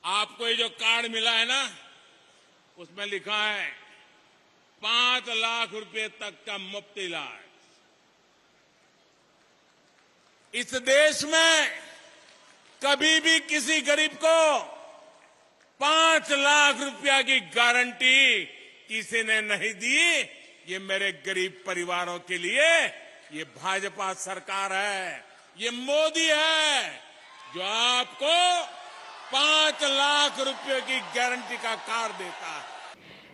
आपको ये जो कार्ड मिला है ना, उसमें लिखा है 5 लाख रुपए तक का मुफ्त इलाज। इस देश में कभी भी किसी गरीब को 5 लाख रुपया की गारंटी किसी ने नहीं दी। ये मेरे गरीब परिवारों के लिए ये भाजपा सरकार है, ये मोदी है जो आपको 5 लाख रुपए की गारंटी का कार्ड देता है।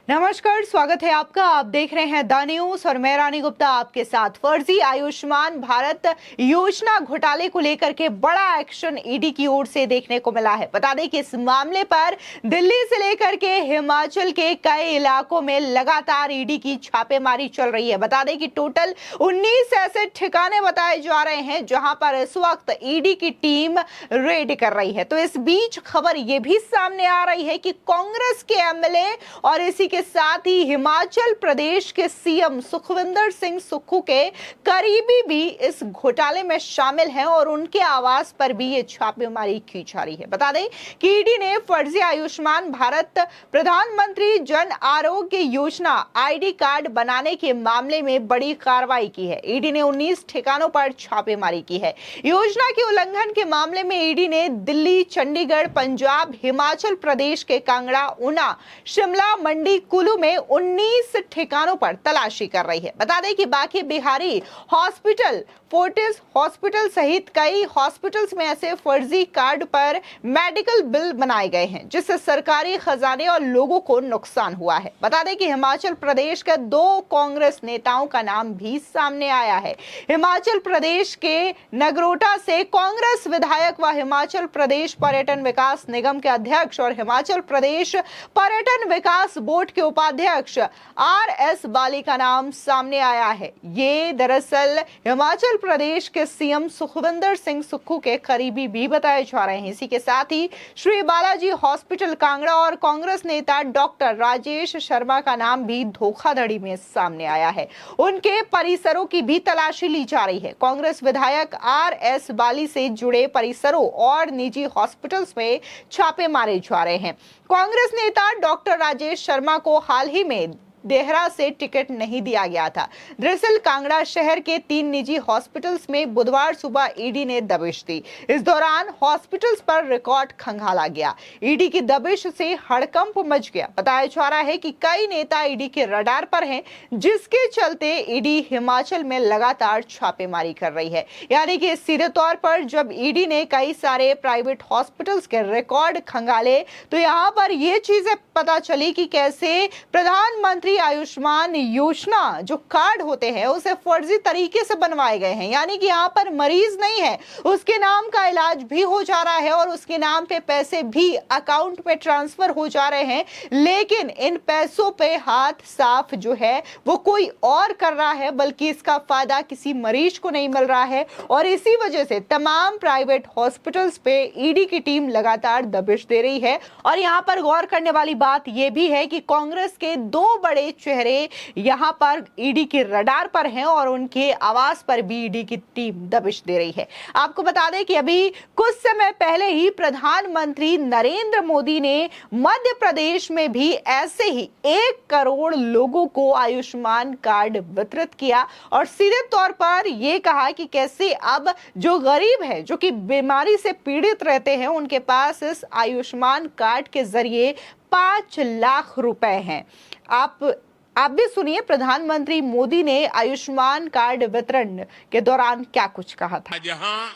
नमस्कार, स्वागत है आपका। आप देख रहे हैं द न्यूज और मैं रानी गुप्ता आपके साथ। फर्जी आयुष्मान भारत योजना घोटाले को लेकर के बड़ा एक्शन ईडी की ओर से देखने को मिला है। बता दें कि इस मामले पर दिल्ली से लेकर के हिमाचल के कई इलाकों में लगातार ईडी की छापेमारी चल रही है। बता दें कि टोटल 19 ऐसे ठिकाने बताए जा रहे हैं जहां पर इस वक्त ईडी की टीम रेड कर रही है। तो इस बीच खबर यह भी सामने आ रही है कि कांग्रेस के एमएलए और इसी के साथ ही हिमाचल प्रदेश के सीएम सुखविंदर सिंह सुक्खू के करीबी भी इस घोटाले में शामिल हैं और उनके आवास पर भी ये छापेमारी की जा रही है। बता दें कि ईडी ने फर्जी आयुष्मान भारत प्रधानमंत्री जन आरोग्य योजना आईडी कार्ड बनाने के मामले में बड़ी कार्रवाई की है। ईडी ने 19 ठिकानों पर छापेमारी की है। योजना के उल्लंघन के मामले में ईडी ने दिल्ली, चंडीगढ़, पंजाब, हिमाचल प्रदेश के कांगड़ा, ऊना, शिमला, मंडी, कुल्लू में 19 ठिकानों पर तलाशी कर रही है। बता दें कि बाकी बिहारी हॉस्पिटल, फोर्टिस हॉस्पिटल सहित कई हॉस्पिटल्स में ऐसे फर्जी कार्ड पर मेडिकल बिल बनाए गए हैं जिससे सरकारी खजाने और लोगों को नुकसान हुआ है। बता दें कि हिमाचल प्रदेश के 2 कांग्रेस नेताओं का नाम भी सामने आया है। हिमाचल प्रदेश के नगरोटा से कांग्रेस विधायक व हिमाचल प्रदेश पर्यटन विकास निगम के अध्यक्ष और हिमाचल प्रदेश पर्यटन विकास बोर्ड के उपाध्यक्ष RS बाली का नाम सामने आया है। ये दरअसल हिमाचल प्रदेश के सीएम सुखविंदर सिंह सुक्खू के करीबी भी बताए जा रहे हैं। इसी के साथ ही श्री बालाजी हॉस्पिटल कांगड़ा और कांग्रेस नेता डॉक्टर राजेश शर्मा का नाम भी धोखाधड़ी में सामने आया है। उनके परिसरों की भी तलाशी ली जा रही है। कांग्रेस विधायक RS बाली से जुड़े परिसरों और निजी हॉस्पिटल्स में छापे मारे जा रहे हैं। कांग्रेस नेता डॉक्टर राजेश शर्मा को हाल ही में देहरा से टिकट नहीं दिया गया था। दरअसल कांगड़ा शहर के 3 निजी हॉस्पिटल्स में बुधवार सुबह ईडी ने दबिश दी। इस दौरान हॉस्पिटल्स पर रिकॉर्ड खंगाला गया। ईडी की दबिश से हड़कंप मच गया। बताया जा रहा है कि कई नेता ईडी के रडार पर हैं, जिसके चलते ईडी हिमाचल में लगातार छापेमारी कर रही है। यानी कि सीधे तौर पर जब ईडी ने कई सारे प्राइवेट हॉस्पिटल्स के रिकॉर्ड खंगाले तो यहाँ पर यह चीजें पता चली कि कैसे प्रधानमंत्री आयुष्मान योजना जो कार्ड होते हैं उसे फर्जी तरीके से बनवाए गए हैं। यानी कि यहाँ पर मरीज नहीं है, उसके नाम का इलाज भी हो जा रहा है और उसके नाम पे पैसे भी अकाउंट में ट्रांसफर हो जा रहे हैं, लेकिन इन पैसों पे हाथ साफ जो है वो कोई और कर रहा है, बल्कि इसका फायदा किसी मरीज को नहीं मिल रहा है। और इसी वजह से तमाम प्राइवेट हॉस्पिटल्स पे ईडी की टीम लगातार दबिश दे रही है। और यहाँ पर गौर करने वाली बात यह भी है कि कांग्रेस के 2 बड़े चेहरे यहां पर ईडी के रडार पर हैं और उनके आवास पर भी ईडी की टीम दबिश दे रही है। आपको बता दें कि अभी कुछ समय पहले ही प्रधानमंत्री नरेंद्र मोदी ने मध्य प्रदेश में भी ऐसे ही 1 करोड़ लोगों को आयुष्मान कार्ड वितरित किया और सीधे तौर पर यह कहा कि कैसे अब जो गरीब है, जो कि बीमारी से पीड़ित रहते हैं, उनके पास इस आयुष्मान कार्ड के जरिए 5 लाख रुपए हैं। आप भी सुनिए प्रधानमंत्री मोदी ने आयुष्मान कार्ड वितरण के दौरान क्या कुछ कहा था। जहां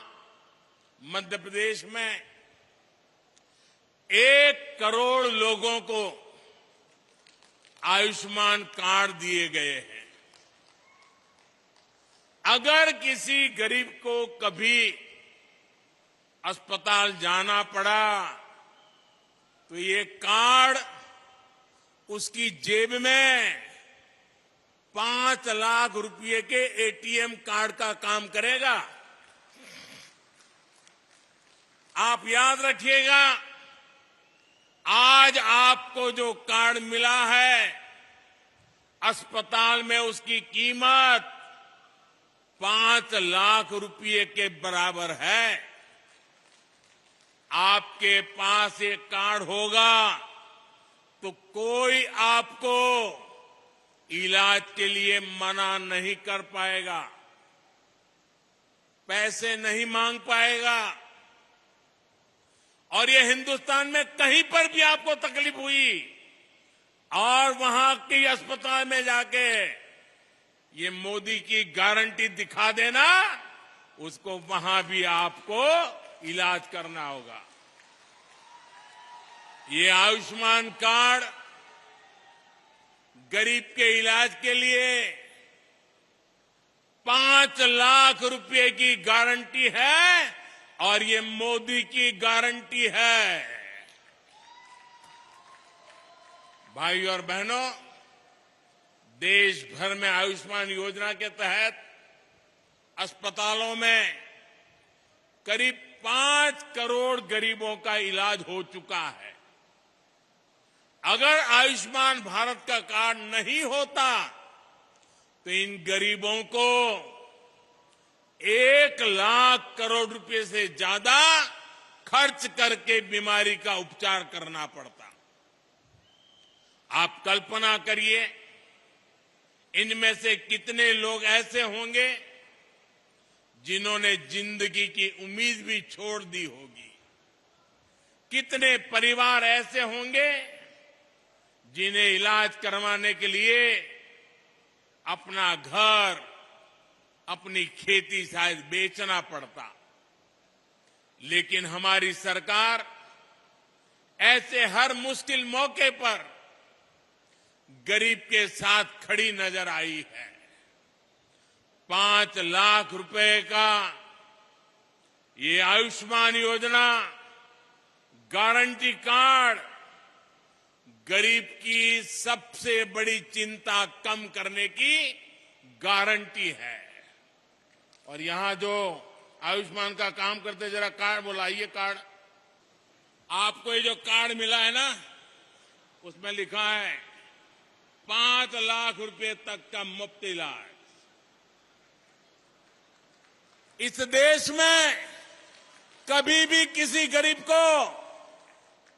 मध्य प्रदेश में 1 करोड़ लोगों को आयुष्मान कार्ड दिए गए हैं। अगर किसी गरीब को कभी अस्पताल जाना पड़ा तो ये कार्ड उसकी जेब में 5 लाख रुपए के एटीएम कार्ड का काम करेगा। आप याद रखिएगा, आज आपको जो कार्ड मिला है, अस्पताल में उसकी कीमत 5 लाख रुपए के बराबर है। आपके पास एक कार्ड होगा तो कोई आपको इलाज के लिए मना नहीं कर पाएगा, पैसे नहीं मांग पाएगा। और ये हिंदुस्तान में कहीं पर भी आपको तकलीफ हुई और वहां के अस्पताल में जाके ये मोदी की गारंटी दिखा देना, उसको वहां भी आपको इलाज करना होगा। ये आयुष्मान कार्ड गरीब के इलाज के लिए 5 लाख रुपए की गारंटी है और ये मोदी की गारंटी है। भाई और बहनों, देश भर में आयुष्मान योजना के तहत अस्पतालों में करीब 5 करोड़ गरीबों का इलाज हो चुका है। अगर आयुष्मान भारत का कार्ड नहीं होता तो इन गरीबों को 1 लाख करोड़ रुपए से ज्यादा खर्च करके बीमारी का उपचार करना पड़ता। आप कल्पना करिए, इनमें से कितने लोग ऐसे होंगे जिन्होंने जिंदगी की उम्मीद भी छोड़ दी होगी। कितने परिवार ऐसे होंगे जिन्हें इलाज करवाने के लिए अपना घर, अपनी खेती शायद बेचना पड़ता। लेकिन हमारी सरकार ऐसे हर मुश्किल मौके पर गरीब के साथ खड़ी नजर आई है। 5 लाख रुपए का ये आयुष्मान योजना गारंटी कार्ड गरीब की सबसे बड़ी चिंता कम करने की गारंटी है। और यहां जो आयुष्मान का काम करते, जरा कार्ड बुलाइए। कार्ड आपको ये जो कार्ड मिला है ना, उसमें लिखा है 5 लाख रुपए तक का मुफ्त इलाज। इस देश में कभी भी किसी गरीब को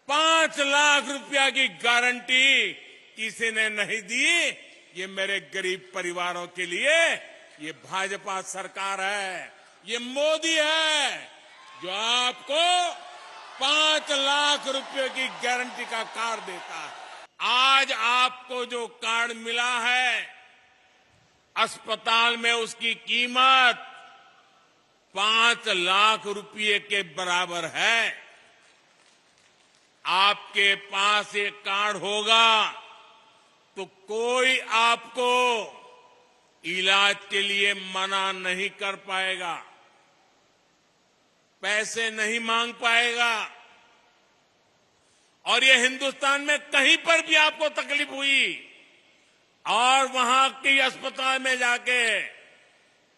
5 लाख रुपया की गारंटी किसी ने नहीं दी। ये मेरे गरीब परिवारों के लिए ये भाजपा सरकार है, ये मोदी है जो आपको 5 लाख रुपए की गारंटी का कार्ड देता है। आज आपको जो कार्ड मिला है, अस्पताल में उसकी कीमत 5 लाख रुपए के बराबर है। आपके पास एक कार्ड होगा तो कोई आपको इलाज के लिए मना नहीं कर पाएगा, पैसे नहीं मांग पाएगा। और ये हिंदुस्तान में कहीं पर भी आपको तकलीफ हुई और वहां के अस्पताल में जाके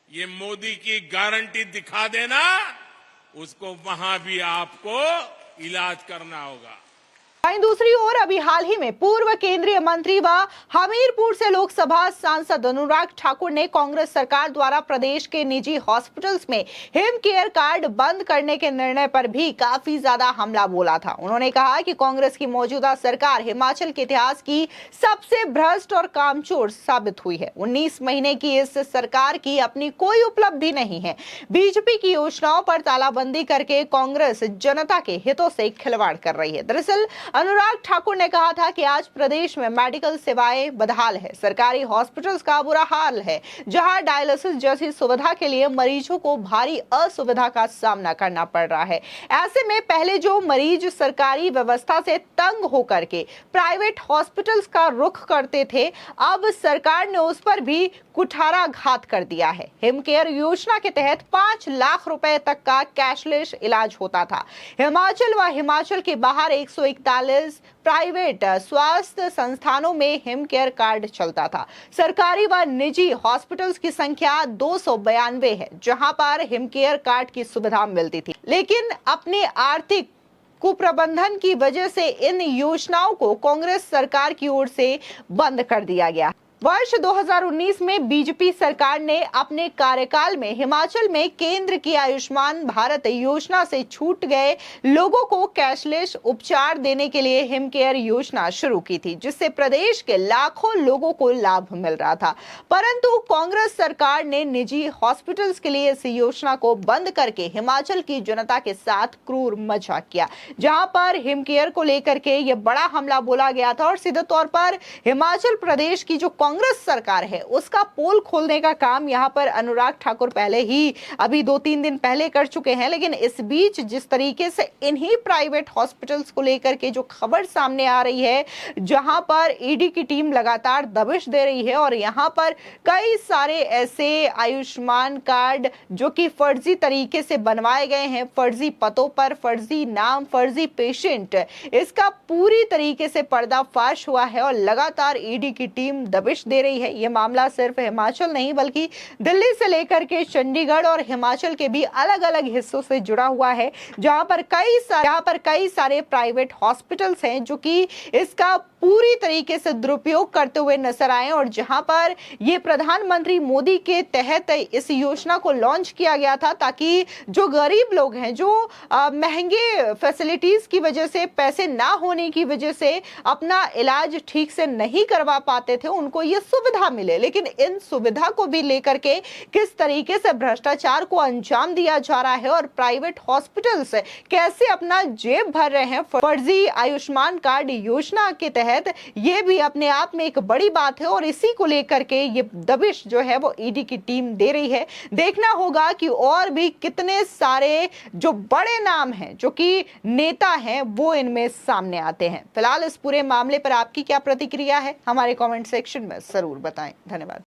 ये मोदी की गारंटी दिखा देना, उसको वहां भी आपको इलाज करना होगा। वहीं दूसरी ओर अभी हाल ही में पूर्व केंद्रीय मंत्री व हमीरपुर से लोकसभा सांसद अनुराग ठाकुर ने कांग्रेस सरकार द्वारा प्रदेश के निजी हॉस्पिटल्स में हिम केयर कार्ड बंद करने के निर्णय पर भी काफी ज्यादा हमला बोला था। उन्होंने कहा कि कांग्रेस की मौजूदा सरकार हिमाचल के इतिहास की सबसे भ्रष्ट और कामचोर साबित हुई है। 19 महीने की इस सरकार की अपनी कोई उपलब्धि नहीं है। बीजेपी की योजनाओं पर तालाबंदी करके कांग्रेस जनता के हितों से खिलवाड़ कर रही है। दरअसल अनुराग ठाकुर ने कहा था कि आज प्रदेश में मेडिकल सेवाएं बदहाल है, सरकारी हॉस्पिटल्स का बुरा हाल है, जहां डायलिसिस जैसी सुविधा के लिए मरीजों को भारी असुविधा का सामना करना पड़ रहा है। ऐसे में पहले जो मरीज सरकारी व्यवस्था से तंग होकर के प्राइवेट हॉस्पिटल्स का रुख करते थे, अब सरकार ने उस पर भी कुठाराघात कर दिया है। हिम केयर योजना के तहत 5 लाख रुपए तक का कैशलेस इलाज होता था। हिमाचल के बाहर 141 प्राइवेट स्वास्थ्य संस्थानों में हिम केयर कार्ड चलता था। सरकारी व निजी हॉस्पिटल्स की संख्या 292 है, जहां पर हिम केयर कार्ड की सुविधा मिलती थी। लेकिन अपने आर्थिक कुप्रबंधन की वजह से इन योजनाओं को कांग्रेस सरकार की ओर से बंद कर दिया गया। वर्ष 2019 में बीजेपी सरकार ने अपने कार्यकाल में हिमाचल में केंद्र की आयुष्मान भारत योजना से छूट गए लोगों को कैशलेस उपचार देने के लिए हिमकेयर योजना शुरू की थी, जिससे प्रदेश के लाखों लोगों को लाभ मिल रहा था। परंतु कांग्रेस सरकार ने निजी हॉस्पिटल्स के लिए इस योजना को बंद करके हिमाचल की जनता के साथ क्रूर मजाक किया, जहां पर हिमकेयर को लेकर के यह बड़ा हमला बोला गया था और सीधे तौर पर हिमाचल प्रदेश की जो कांग्रेस सरकार है उसका पोल खोलने का काम यहां पर अनुराग ठाकुर पहले ही अभी 2-3 दिन पहले कर चुके हैं। लेकिन इस बीच जिस तरीके से इन्हीं प्राइवेट हॉस्पिटल्स को लेकर के जो खबर सामने आ रही है, जहां पर ईडी की टीम लगातार दबिश दे रही है और यहां पर कई सारे ऐसे आयुष्मान कार्ड जो कि फर्जी तरीके से बनवाए गए हैं, फर्जी पतों पर, फर्जी नाम, फर्जी पेशेंट, इसका पूरी तरीके से पर्दाफाश हुआ है और लगातार ईडी की टीम दबिश दे रही है। यह मामला सिर्फ हिमाचल नहीं बल्कि दिल्ली से लेकर के चंडीगढ़ और हिमाचल के भी अलग अलग हिस्सों से जुड़ा हुआ है, जहां पर कई सारे प्राइवेट हॉस्पिटल्स हैं जो कि इसका पूरी तरीके से दुरुपयोग करते हुए नजर आए और जहां पर ये प्रधानमंत्री मोदी के तहत इस योजना को लॉन्च किया गया था ताकि जो गरीब लोग हैं, जो महंगे फैसिलिटीज की वजह से, पैसे ना होने की वजह से अपना इलाज ठीक से नहीं करवा पाते थे, उनको ये सुविधा मिले। लेकिन इन सुविधा को भी लेकर के किस तरीके से भ्रष्टाचार को अंजाम दिया जा रहा है और प्राइवेट हॉस्पिटल्स कैसे अपना जेब भर रहे हैं फर्जी आयुष्मान कार्ड योजना के तहत, ये भी अपने आप में एक बड़ी बात है और इसी को लेकर के ये दबिश जो है वो ईडी की टीम दे रही है। देखना होगा कि और भी कितने सारे जो बड़े नाम हैं, जो कि नेता हैं, वो इनमें सामने आते हैं। फिलहाल इस पूरे मामले पर आपकी क्या प्रतिक्रिया है, हमारे कमेंट सेक्शन में जरूर बताएं। धन्यवाद।